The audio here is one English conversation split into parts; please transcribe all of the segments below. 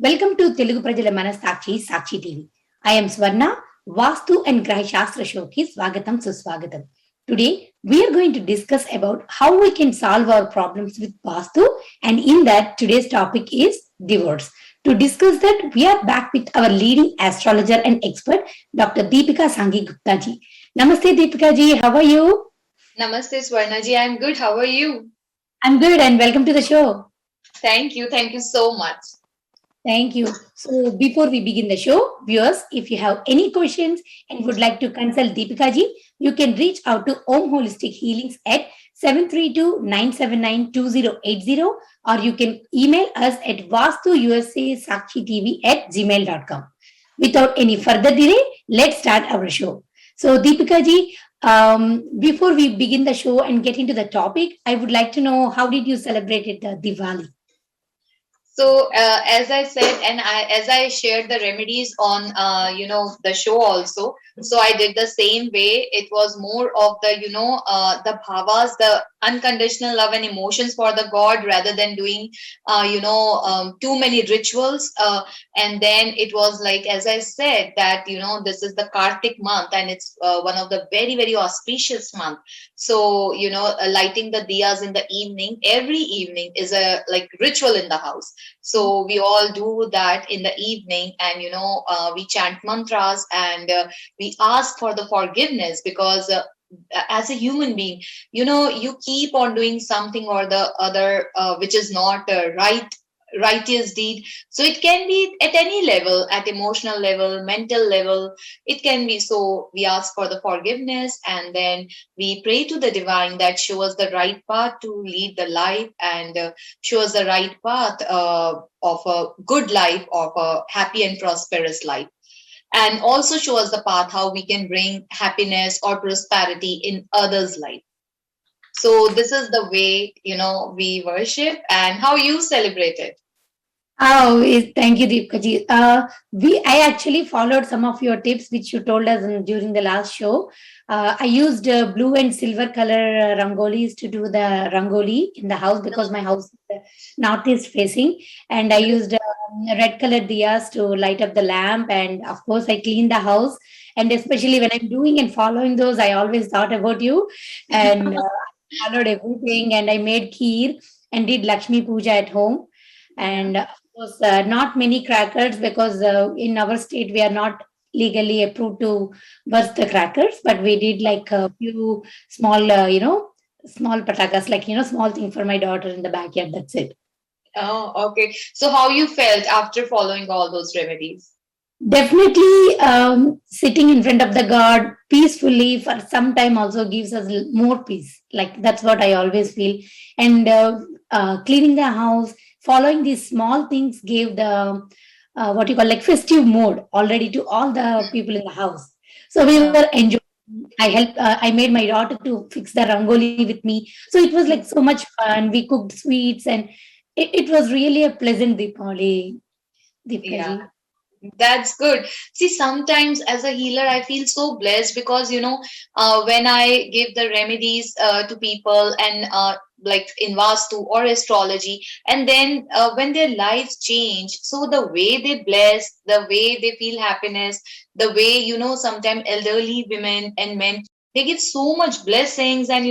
Welcome to Telugu Prajala Manasakshi Sakshi TV. I am Swarna, Vastu and Graha Shastra Showki Swagatam Suswagatam. Today, we are going to discuss about how we can solve our problems with Vastu, and in that, today's topic is divorce. To discuss that, we are back with our leading astrologer and expert, Dr. Deepika Sanghi Gupta ji. Namaste, Deepika ji. How are you? Namaste, Swarnaji. I'm good. How are you? I'm good, and welcome to the show. Thank you. Thank you so much. Thank you. So before we begin the show, viewers, if you have any questions and would like to consult Deepika ji, you can reach out to Om Holistic Healings at 732-979-2080, or you can email us at vastuusasakshitv@gmail.com. Without any further delay, let's start our show. So Deepika ji, before we begin the show and get into the topic, I would like to know how did you celebrate it, Diwali? So, as I said, and as I shared the remedies on, the show also. So I did the same way. It was more of the bhavas, the unconditional love and emotions for the God, rather than doing, too many rituals. And then it was like, as I said, that this is the Kartik month, and it's one of the very very auspicious month. So lighting the diyas in the evening, every evening is a like ritual in the house. So we all do that in the evening, and we chant mantras, and we ask for the forgiveness, because as a human being, you keep on doing something or the other, which is not righteous deed. So it can be at any level, at emotional level, mental level. It can be. So we ask for the forgiveness, and then we pray to the divine that show us the right path to lead the life, and show us the right path of a good life, of a happy and prosperous life, and also show us the path how we can bring happiness or prosperity in others life. So this is the way we worship. And how you celebrate it? Thank you, Deepika ji. I actually followed some of your tips which you told us during the last show. I used blue and silver color rangolis to do the rangoli in the house because my house is northeast facing, and I used red colored diyas to light up the lamp, and of course I cleaned the house. And especially when I'm doing and following those, I always thought about you, and followed everything. And I made kheer and did Lakshmi Puja at home, Yeah. and was not many crackers because in our state we are not legally approved to burst the crackers, but we did like a few small, small patakas, like, small thing for my daughter in the backyard. That's it. Oh, okay. So how you felt after following all those remedies? Definitely, sitting in front of the God peacefully for some time also gives us more peace. Like that's what I always feel. And cleaning the house, following these small things gave the what you call like festive mode already to all the people in the house. So we were Oh. enjoying. I helped. I made my daughter to fix the rangoli with me. So it was like so much fun. We cooked sweets, and it was really a pleasant Deepavali, Deepika Yeah. ji. That's good. See, sometimes as a healer, I feel so blessed because, when I give the remedies to people, and like in Vastu or astrology, and then when their lives change, so the way they bless, the way they feel happiness, the way, sometimes elderly women and men, they get so much blessings, and,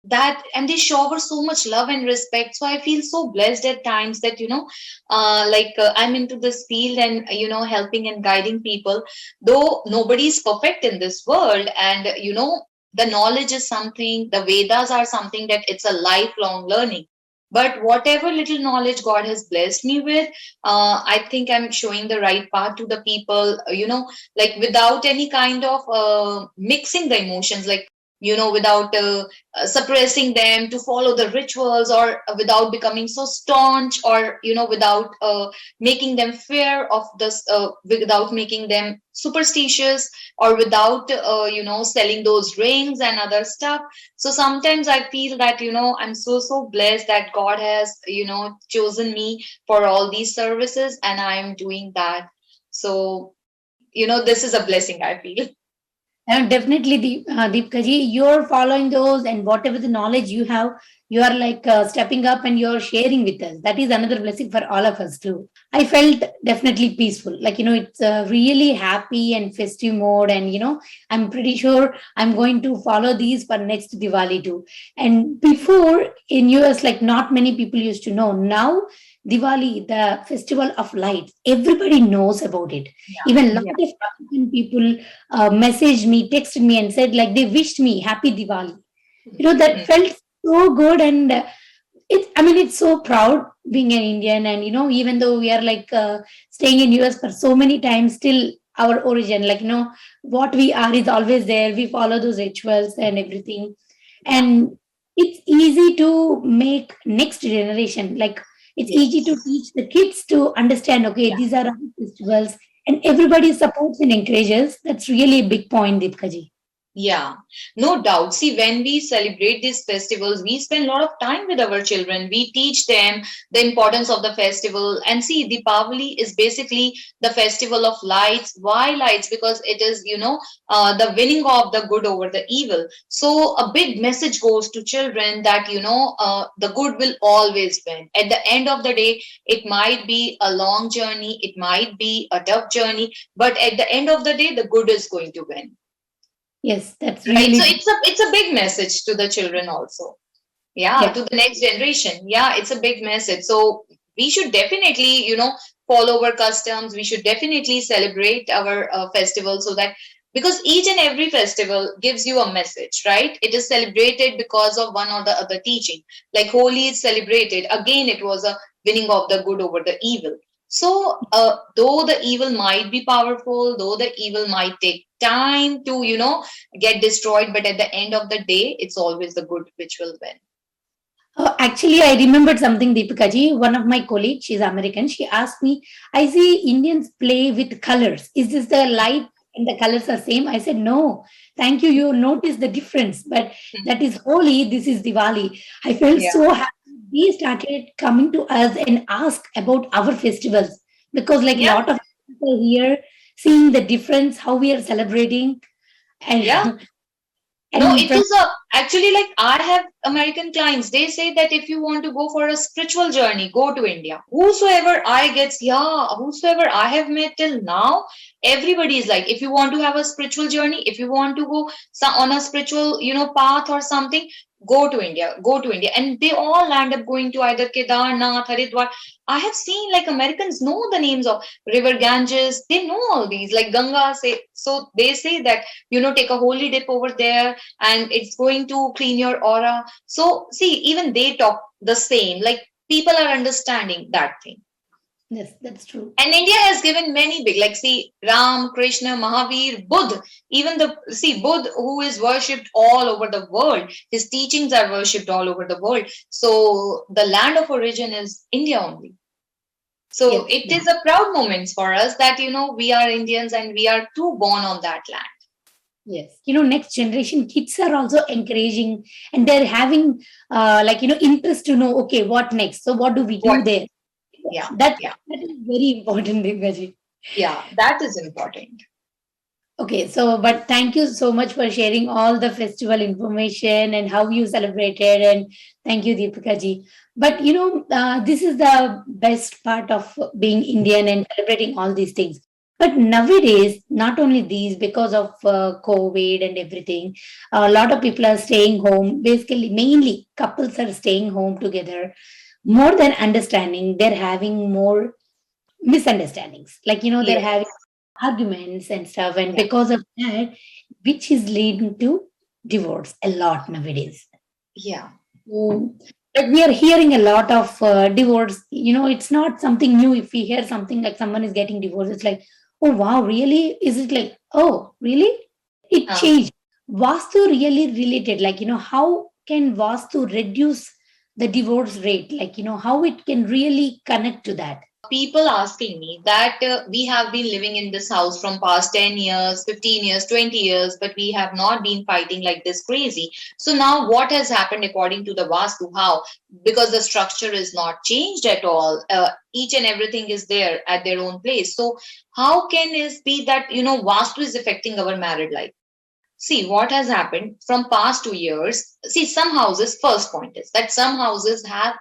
that, and they shower so much love and respect. So I feel so blessed at times that, I'm into this field, and helping and guiding people, though nobody is perfect in this world. And the knowledge is something, the Vedas are something that it's a lifelong learning. But whatever little knowledge God has blessed me with, I think I'm showing the right path to the people, like without any kind of mixing the emotions, like without suppressing them to follow the rituals, or without becoming so staunch, or without making them fear of this, without making them superstitious, or without selling those rings and other stuff. So sometimes I feel that I'm so blessed that God has chosen me for all these services, and I'm doing that. So this is a blessing, I feel. Definitely, Deepika ji, you're following those, and whatever the knowledge you have, you are like stepping up and you're sharing with us. That is another blessing for all of us too. I felt definitely peaceful. Like, it's a really happy and festive mode. And, I'm pretty sure I'm going to follow these for next Diwali too. And before in US, like not many people used to know. Now, Diwali, the festival of lights, everybody knows about it. Even a lot Yeah. of African people messaged me, texted me, and said like they wished me happy Diwali. That felt so good. And it's so proud being an Indian. And even though we are like staying in US for so many times, still our origin, like what we are is always there. We follow those rituals and everything. Yeah. And it's easy to make next generation, like it's easy to Yes. teach the kids to understand, okay, Yeah. these are our festivals, and everybody supports and encourages. That's really a big point, Deepkaji. Yeah, no doubt. See, when we celebrate these festivals, we spend a lot of time with our children. We teach them the importance of the festival. And see, Deepavali is basically the festival of lights. Why lights? Because it is, the winning of the good over the evil. So a big message goes to children that, the good will always win. At the end of the day, it might be a long journey, it might be a tough journey, but at the end of the day, the good is going to win. Yes, that's Right. So really, it's a big message to the children also. Yeah, yeah. to the next generation. Yeah, it's a big message. So we should definitely, follow our customs. We should definitely celebrate our festival so that because each and every festival gives you a message, right? It is celebrated because of one or the other teaching. Like Holi is celebrated. Again, it was a winning of the good over the evil. So, though the evil might be powerful, though the evil might take time to, get destroyed, but at the end of the day, it's always the good which will win. Actually, I remembered something, Deepika ji. One of my colleagues, she's American, she asked me, I see Indians play with colors. Is this the light and the colors are same? I said, no. Thank you. You notice the difference. But that is Holi, this is Diwali. I felt Yeah. so happy. They started coming to us and ask about our festivals because, like, a Yeah. lot of people here seeing the difference, how we are celebrating. And, Yeah. No, and it from is a actually like I have American clients. They say that if you want to go for a spiritual journey, go to India. Whosoever I gets, yeah, whosoever I have met till now, everybody is like, if you want to have a spiritual journey, if you want to go on a spiritual, path or something, go to India, and they all land up going to either Kedarnath, Haridwar. I have seen like Americans know the names of River Ganges. They know all these, like Ganga. Say so. They say that take a holy dip over there and it's going to clean your aura. So, see, even they talk the same. Like people are understanding that thing. yes, that's true. And India has given many big, like, see, Ram, Krishna, Mahavir, Buddha, even Buddha, who is worshipped all over the world. His teachings are worshipped all over the world. So, the land of origin is India only. So, Yes. it is a proud moment for us that, we are Indians and we are too born on that land. Yes, next generation kids are also encouraging, and they're having interest to know, okay, what next? So what do we do What? there? Yeah, That yeah, that is very important, Divyaji. yeah, that is important. Okay, so but thank you so much for sharing all the festival information and how you celebrated, and thank you, Deepika ji. But this is the best part of being Indian and celebrating all these things. But nowadays, not only these, because of COVID and everything, a lot of people are staying home. Basically, mainly couples are staying home together. More than understanding, they're having more misunderstandings. Like, they're Yes. having arguments and stuff. And Yeah. because of that, which is leading to divorce a lot nowadays. Yeah. So, like we are hearing a lot of divorce. It's not something new. If we hear something like someone is getting divorced, it's like, oh wow, really? Is it like, oh, really? It Uh, changed. Vastu really related. Like, how can Vastu reduce the divorce rate? Like, how it can really connect to that. People asking me that we have been living in this house from past 10 years, 15 years, 20 years, but we have not been fighting like this crazy. So now what has happened according to the Vastu? How? Because the structure is not changed at all. Each and everything is there at their own place. So how can it be that, Vastu is affecting our married life? See what has happened from past 2 years. See, some houses, first point is that some houses have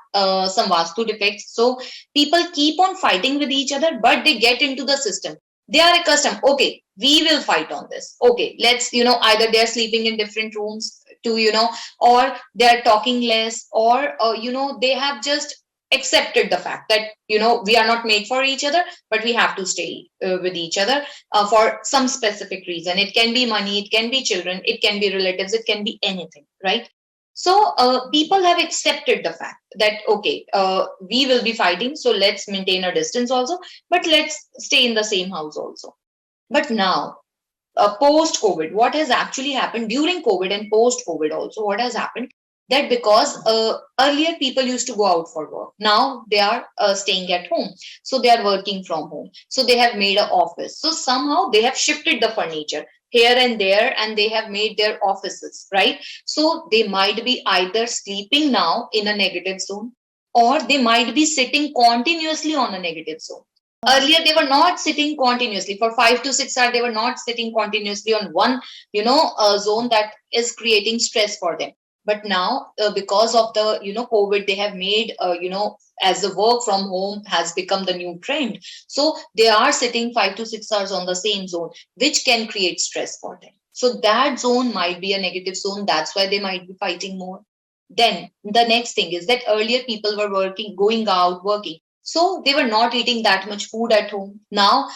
some vastu defects. So people keep on fighting with each other, but they get into the system. They are accustomed. Okay, we will fight on this. Okay, let's, either they're sleeping in different rooms to, or they're talking less, or, they have just accepted the fact that, we are not made for each other, but we have to stay with each other for some specific reason. It can be money, it can be children, it can be relatives, it can be anything, right? So people have accepted the fact that, okay, we will be fighting, so let's maintain a distance also, but let's stay in the same house also. But now, post COVID, what has actually happened during COVID and post COVID also, what has happened? That because earlier people used to go out for work, now they are staying at home, so they are working from home, so they have made an office, so somehow they have shifted the furniture here and there, and they have made their offices, right? So they might be either sleeping now in a negative zone, or they might be sitting continuously on a negative zone. Earlier they were not sitting continuously for 5 to 6 hours, they were not sitting continuously on one zone that is creating stress for them. But now because of the COVID, they have made as the work from home has become the new trend, so they are sitting 5 to 6 hours on the same zone, which can create stress for them. So that zone might be a negative zone, that's why they might be fighting more. Then the next thing is that earlier people were working, going out, working. So they were not eating that much food at home. Now,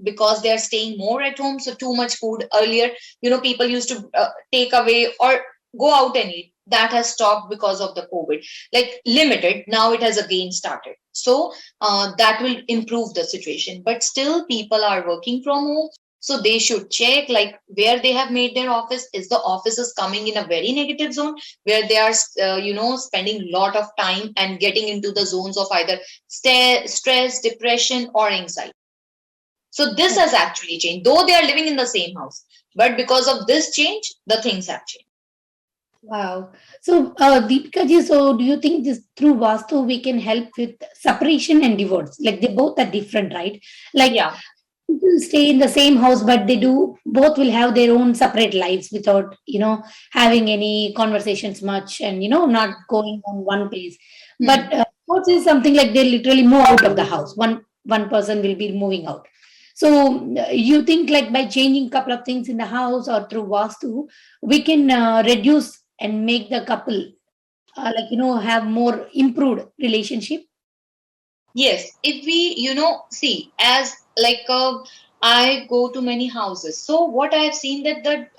because they are staying more at home, so too much food. Earlier, people used to take away or go out and eat. That has stopped because of the COVID. Like limited, now it has again started. So that will improve the situation. But still, people are working from home. So they should check like where they have made their office. Is the office is coming in a very negative zone where they are, spending a lot of time and getting into the zones of either stress, depression, or anxiety. So this has actually changed, though they are living in the same house. But because of this change, the things have changed. Wow. So, Deepika ji, so do you think this through Vastu we can help with separation and divorce? Like they both are different, right? Like Yeah. people stay in the same house, but they do both will have their own separate lives without, having any conversations much and, not going on one place. But divorce is something like they literally move out of the house. One person will be moving out. So you think like by changing couple of things in the house or through Vastu, we can reduce and make the couple have more improved relationship. Yes, if we, see, as like I go to many houses. So what I have seen that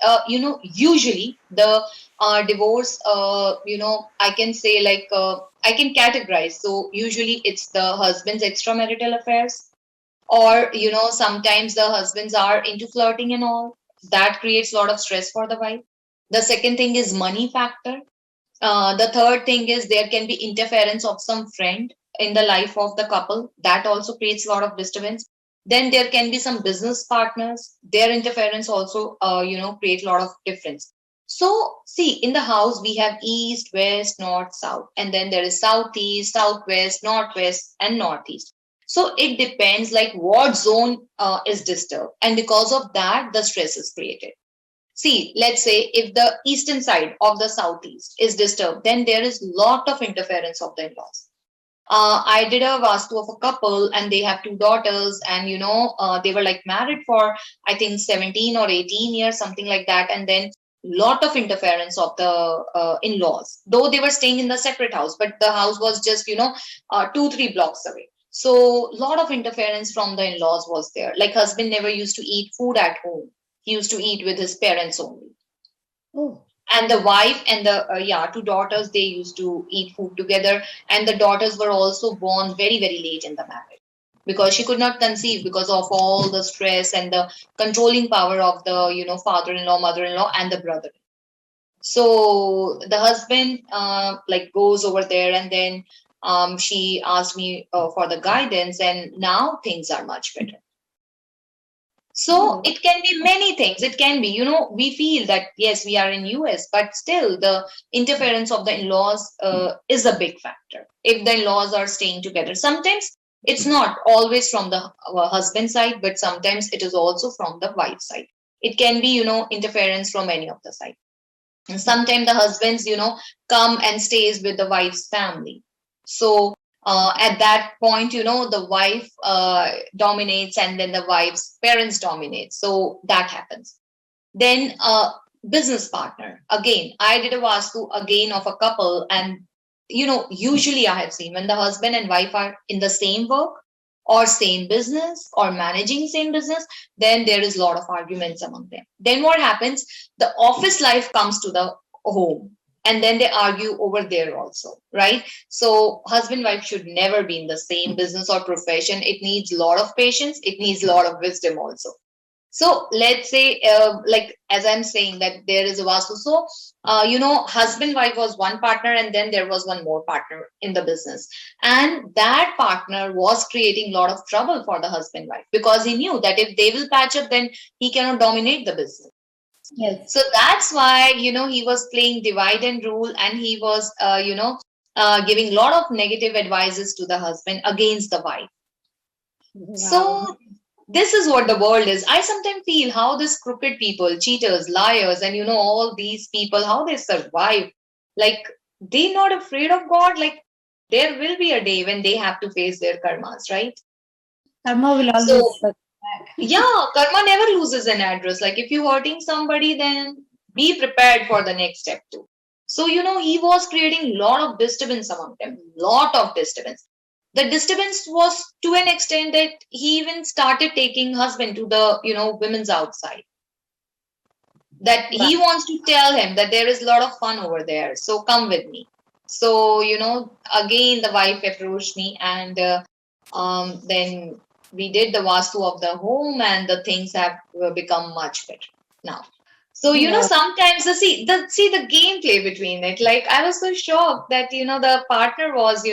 usually the divorce, I can say like I can categorize. So usually it's the husband's extramarital affairs, or sometimes the husbands are into flirting and all. That creates a lot of stress for the wife. The second thing is money factor. The third thing is there can be interference of some friend in the life of the couple. That also creates a lot of disturbance. Then there can be some business partners. Their interference also, create a lot of difference. So see, in the house we have east, west, north, south, and then there is southeast, southwest, northwest, and northeast. So it depends like what zone is disturbed, and because of that, the stress is created. See, let's say if the eastern side of the southeast is disturbed, then there is lot of interference of the in-laws. I did a vastu of a couple, and they have two daughters, and they were like married for I think 17 or 18 years, something like that, and then lot of interference of the in-laws. Though they were staying in the separate house, but the house was just 2-3 blocks away. So lot of interference from the in-laws was there. Like husband never used to eat food at home. He used to eat with his parents only. Oh, And the wife and the two daughters, they used to eat food together. And the daughters were also born very, very late in the marriage because she could not conceive because of all the stress and the controlling power of the father-in-law, mother-in-law, and the brother. So the husband like goes over there, and then she asked me for the guidance, and now things are much better. So it can be many things. It can be, we feel that yes, we are in US, but still the interference of the in-laws is a big factor. If the in-laws are staying together, sometimes it's not always from the husband side, but sometimes it is also from the wife side. It can be, interference from any of the side. And sometimes the husbands, come and stays with the wife's family. So at that point, the wife dominates, and then the wife's parents dominate. So that happens. Then business partner. Again, I did a vastu again of a couple, and usually I have seen when the husband and wife are in the same work or same business or managing same business, then there is a lot of arguments among them. Then what happens? The office life comes to the home, and then they argue over there also, right? So husband wife should never be in the same business or profession. It needs a lot of patience. It needs a lot of wisdom also. So let's say, like as I'm saying, that there is a vastu. So, husband wife was one partner, and then there was one more partner in the business, and that partner was creating a lot of trouble for the husband wife, because he knew that if they will patch up, then he cannot dominate the business. Yes. So that's why he was playing divide and rule, and he was giving a lot of negative advices to the husband against the wife. Wow. So this is what the world is. I sometimes feel how these crooked people, cheaters, liars, and all these people, how they survive. Like, they're not afraid of God. Like, there will be a day when they have to face their karmas, right? Karma will always So circle back. yeah, karma never loses an address. Like, if you're hurting somebody, then be prepared for the next step too. So he was creating a lot of disturbance among them, lot of disturbance. The disturbance was to an extent that he even started taking husband to the women's outside, that Wow. he wants to tell him that there is a lot of fun over there, so come with me. So again the wife approached me, and then we did the vastu of the home, and the things have become much better now. So Wow. sometimes the gameplay between it, like I was so shocked that the partner was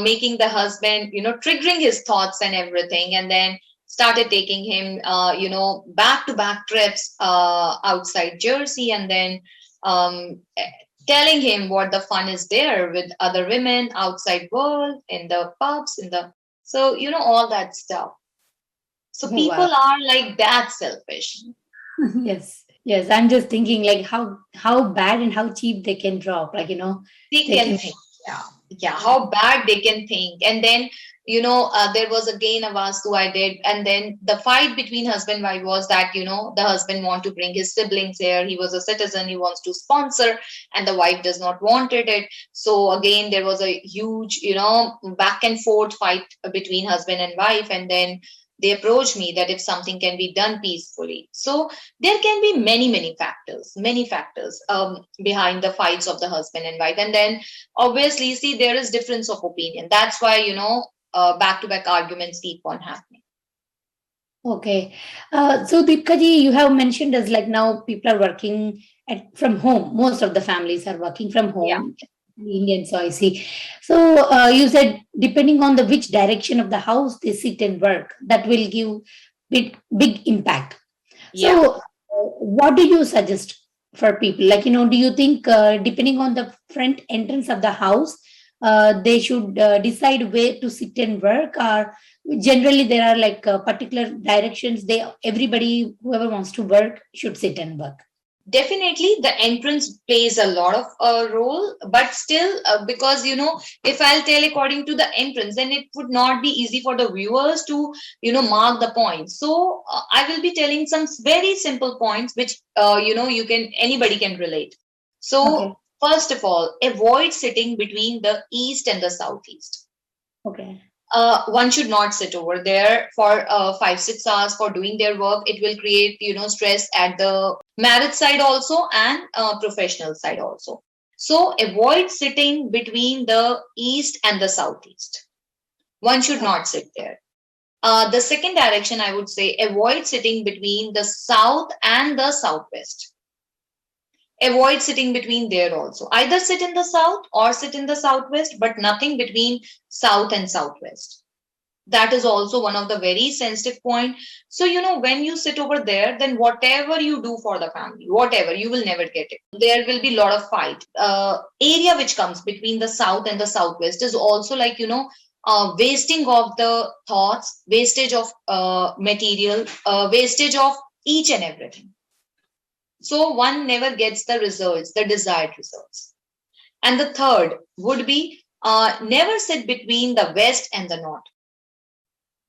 making the husband triggering his thoughts and everything, and then started taking him back to back trips outside Jersey, and then telling him what the fun is there with other women outside world, in the pubs, in the so all that stuff. So Wow. people are like that selfish. Yes. Yes. I'm just thinking like how bad and how cheap they can drop. Like, They they can can. think, yeah, how bad they can think. And then there was again a vastu I did, and then the fight between husband and wife was that the husband want to bring his siblings here. He was a citizen, he wants to sponsor, and the wife does not wanted it. So again there was a huge back and forth fight between husband and wife, and then they approached me that if something can be done peacefully. So there can be many factors behind the fights of the husband and wife. And then obviously, see, there is difference of opinion. That's why back to back arguments keep on happening. Okay. So Deepka ji, you have mentioned as like now people are working from home. Most of the families are working from Yeah. home. Indian, so I see. So you said depending on the which direction of the house they sit and work, that will give big impact. Yeah. So what do you suggest for people? Like, do you think depending on the front entrance of the house, they should decide where to sit and work, or generally there are like particular directions everybody whoever wants to work should sit and work? Definitely, the entrance plays a lot of role, but still, because if I'll tell according to the entrance, then it would not be easy for the viewers to mark the points. So I will be telling some very simple points which anybody can relate. So Okay. first of all, avoid sitting between the east and the southeast. Okay. One should not sit over there for 5-6 hours for doing their work. It will create stress at the marriage side also, and professional side also. So avoid sitting between the east and the southeast. One should not sit there. The second direction, I would say, avoid sitting between the south and the southwest. Avoid sitting between there also. Either sit in the south or sit in the southwest, but nothing between south and southwest. That is also one of the very sensitive point. So when you sit over there, then whatever you do for the family, whatever, you will never get it. There will be a lot of fight. Area which comes between the south and the southwest is also like wasting of the thoughts, wastage of material, wastage of each and everything. So one never gets the results, the desired results. And the third would be never sit between the west and the north.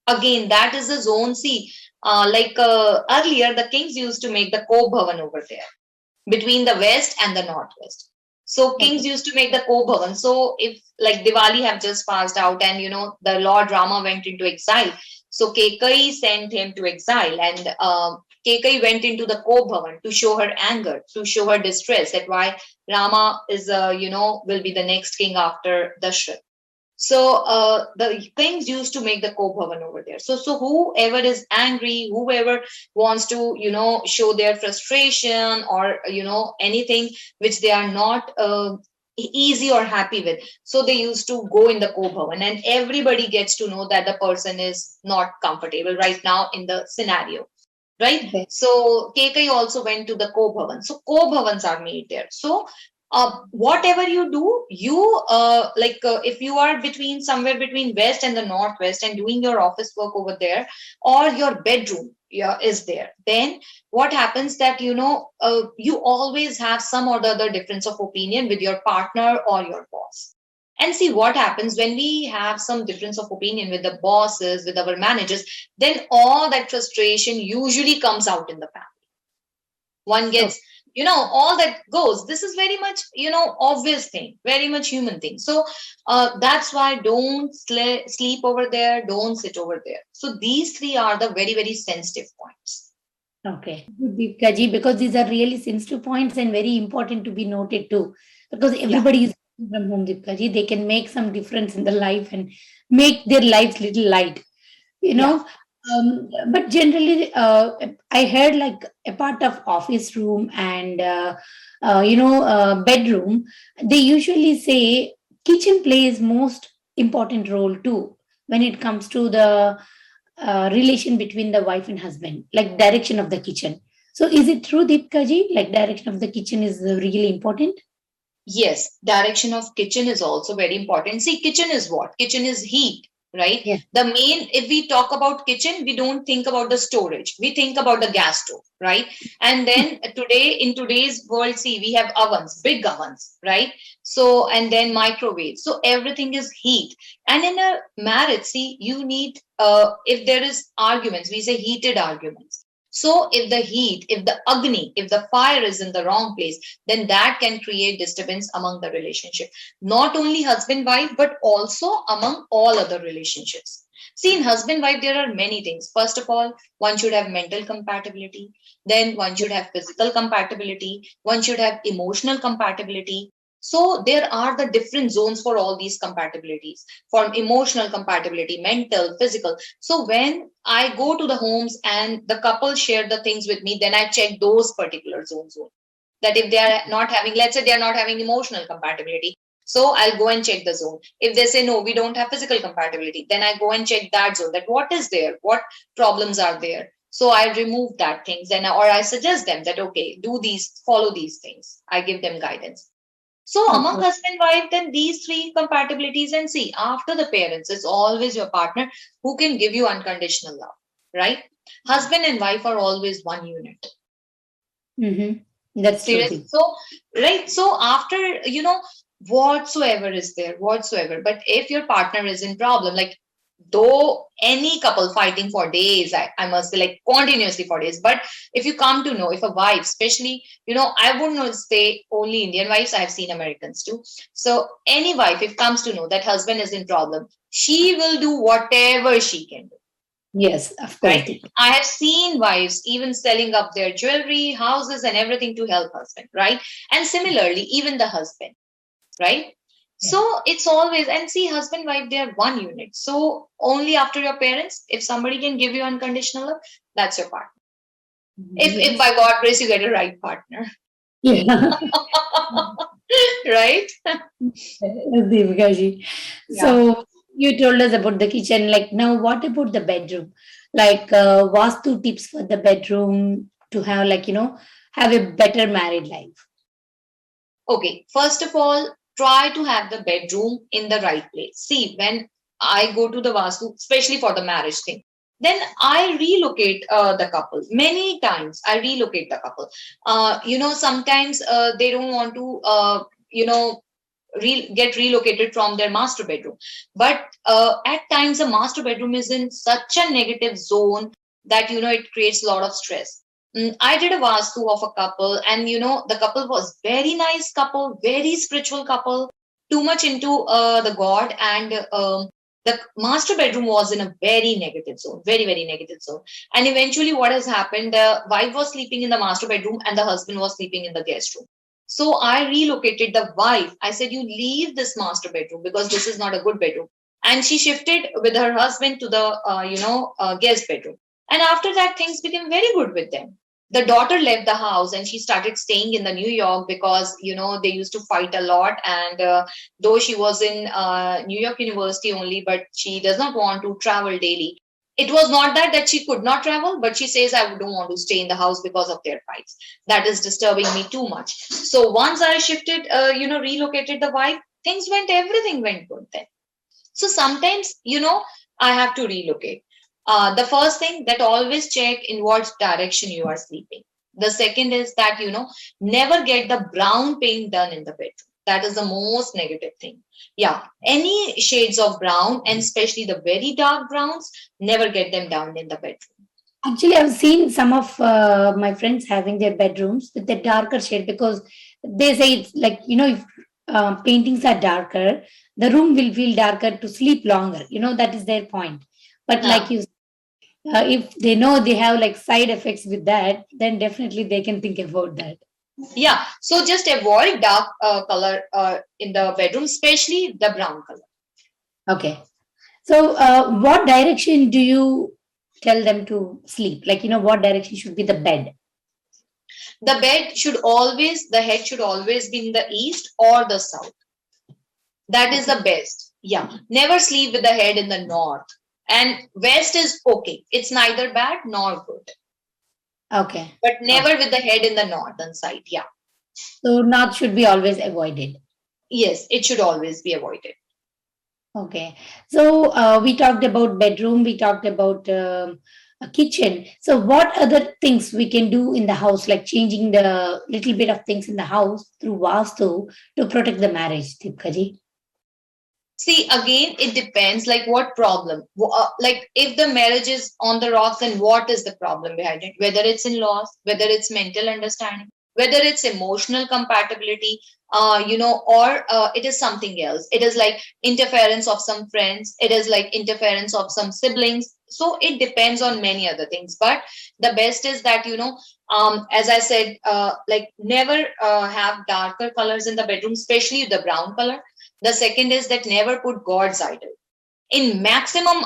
Again, that is the zone. See, earlier, the kings used to make the Ko Bhavan over there between the west and the northwest. So kings Okay. used to make the Ko Bhavan. So if like Diwali have just passed out and the Lord Rama went into exile, so Kekai sent him to exile, and Kekai went into the Ko Bhavan to show her anger, to show her distress that why Rama is will be the next king after Dashrath. So the kings used to make the Ko Bhavan over there. So whoever is angry, whoever wants to show their frustration or anything which they are not easy or happy with, so they used to go in the Ko Bhavan, and everybody gets to know that the person is not comfortable right now in the scenario. Right? Okay. So Kekai also went to the Ko Bhavan. So Ko Bhavans are made there. So whatever you do, if you are between somewhere between west and the northwest and doing your office work over there, or your bedroom is there, then what happens that you always have some or the other difference of opinion with your partner or your boss. And see what happens when we have some difference of opinion with the bosses, with our managers, then all that frustration usually comes out in the family. One Okay. gets all that goes. This is very much obvious thing, very much human thing. So that's why don't sleep over there, don't sit over there. So these three are the very, very sensitive points. Okay. Good, Deepika ji, because these are really sensitive points and very important to be noted too. Because Yeah. everybody is from home, Deepika ji, they can make some difference in the life and make their lives little light. You Yeah. know, but generally, I heard like a part of office room and bedroom, they usually say kitchen plays most important role too when it comes to the relation between the wife and husband, like direction of the kitchen. So is it true, Deepika ji? Like direction of the kitchen is really important? Yes, direction of kitchen is also very important. See, kitchen is what? Kitchen is heat, right? Yeah. The main, if we talk about kitchen, we don't think about the storage. We think about the gas stove, right? And then in today's world, see, we have ovens, big ovens, right? So, and then microwave. So everything is heat. And in a marriage, see, you need, if there is arguments, we say heated arguments. So if the heat, if the agni, if the fire is in the wrong place, then that can create disturbance among the relationship. Not only husband wife, but also among all other relationships. See, in husband wife, there are many things. First of all, one should have mental compatibility. Then one should have physical compatibility. One should have emotional compatibility. So there are the different zones for all these compatibilities, from emotional compatibility, mental, physical. So when I go to the homes and the couple share the things with me, then I check those particular zones. That if they are not having, let's say they are not having emotional compatibility, so I'll go and check the zone. If they say no, we don't have physical compatibility, then I go and check that zone, that what is there, what problems are there. So I remove that things, and or I suggest them that okay, do these, follow these things. I give them guidance. So among Okay. husband wife, then these three compatibilities, and see, after the parents, it's always your partner who can give you unconditional love, right? Husband and wife are always one unit. Mm-hmm. That's true, Serious. Deep. So, right. So after, whatsoever is there, whatsoever. But if your partner is in problem, like though any couple fighting for days, I must say like continuously for days. But if you come to know, if a wife, especially, I wouldn't not say only Indian wives, I have seen Americans too. So any wife, if comes to know that husband is in problem, she will do whatever she can do. Yes, of course, Right? Deep. I have seen wives even selling up their jewelry, houses, and everything to help husband, right? And similarly, even the husband, right? Yeah. So it's always, and see, husband, wife, they are one unit. So only after your parents, if somebody can give you unconditional love, that's your partner. If Yes. by God grace you get a right partner, Yeah. right? Devika ji. Yeah. So you told us about the kitchen. Like now, what about the bedroom? Like vastu tips for the bedroom to have have a better married life. Okay. First of all, try to have the bedroom in the right place. See, when I go to the Vastu, especially for the marriage thing, then I relocate the couple many times. I relocate the couple. Sometimes they don't want to, get relocated from their master bedroom. But at times, a master bedroom is in such a negative zone that it creates a lot of stress. I did a vastu of a couple, and the couple was very nice couple, very spiritual couple, too much into the God, and the master bedroom was in a very negative zone, very very negative zone. And eventually, what has happened? The wife was sleeping in the master bedroom, and the husband was sleeping in the guest room. So I relocated the wife. I said, you leave this master bedroom because this is not a good bedroom. And she shifted with her husband to the, guest bedroom. And after that, things became very good with them. The daughter left the house and she started staying in the New York because, they used to fight a lot. And though she was in New York University only, but she does not want to travel daily. It was not that she could not travel, but she says, I don't want to stay in the house because of their fights. That is disturbing me too much. So once I shifted, relocated the wife, everything went good then. So sometimes, I have to relocate. The first thing, that always check in what direction you are sleeping. The second is that, never get the brown paint done in the bedroom. That is the most negative thing. Yeah, any shades of brown, and especially the very dark browns, never get them down in the bedroom. Actually, I've seen some of my friends having their bedrooms with the darker shade because they say it's like, if paintings are darker, the room will feel darker to sleep longer. That is their point. But Yeah. like you, if they know they have like side effects with that, then definitely they can think about that. Yeah. So just avoid dark color in the bedroom, especially the brown color. Okay. So, what direction do you tell them to sleep? Like, what direction should be the bed? The head should always be in the east or the south. That is Okay. the best. Yeah. Never sleep with the head in the north. And west is okay. It's neither bad nor good. Okay. But Okay. never with the head in the northern side. Yeah. So, north should be always avoided. Yes, it should always be avoided. Okay. So, we talked about bedroom, we talked about a kitchen. So, what other things we can do in the house, like changing the little bit of things in the house through Vastu to protect the marriage, Deepkaji? See, again, it depends like what problem. Like if the marriage is on the rocks, then what is the problem behind it? Whether it's in laws, whether it's mental understanding, whether it's emotional compatibility, or it is something else. It is like interference of some friends. It is like interference of some siblings. So it depends on many other things. But the best is that, as I said, like never have darker colors in the bedroom, especially the brown color. The second is that never put God's idol. In maximum,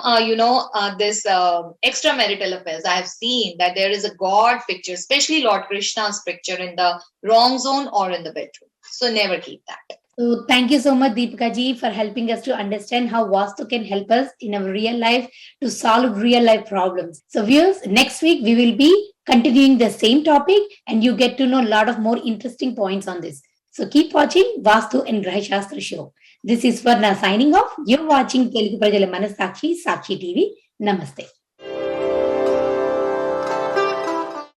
this extramarital affairs, I have seen that there is a God picture, especially Lord Krishna's picture in the wrong zone or in the bedroom. So never keep that. So, thank you so much, Deepika ji, for helping us to understand how Vastu can help us in our real life to solve real life problems. So, viewers, next week we will be continuing the same topic and you get to know a lot of more interesting points on this. So, keep watching Vastu and Graha Shastra show. This is Swarna signing off. You're watching Telugu Prajala Manasakshi Sakshi TV. Namaste.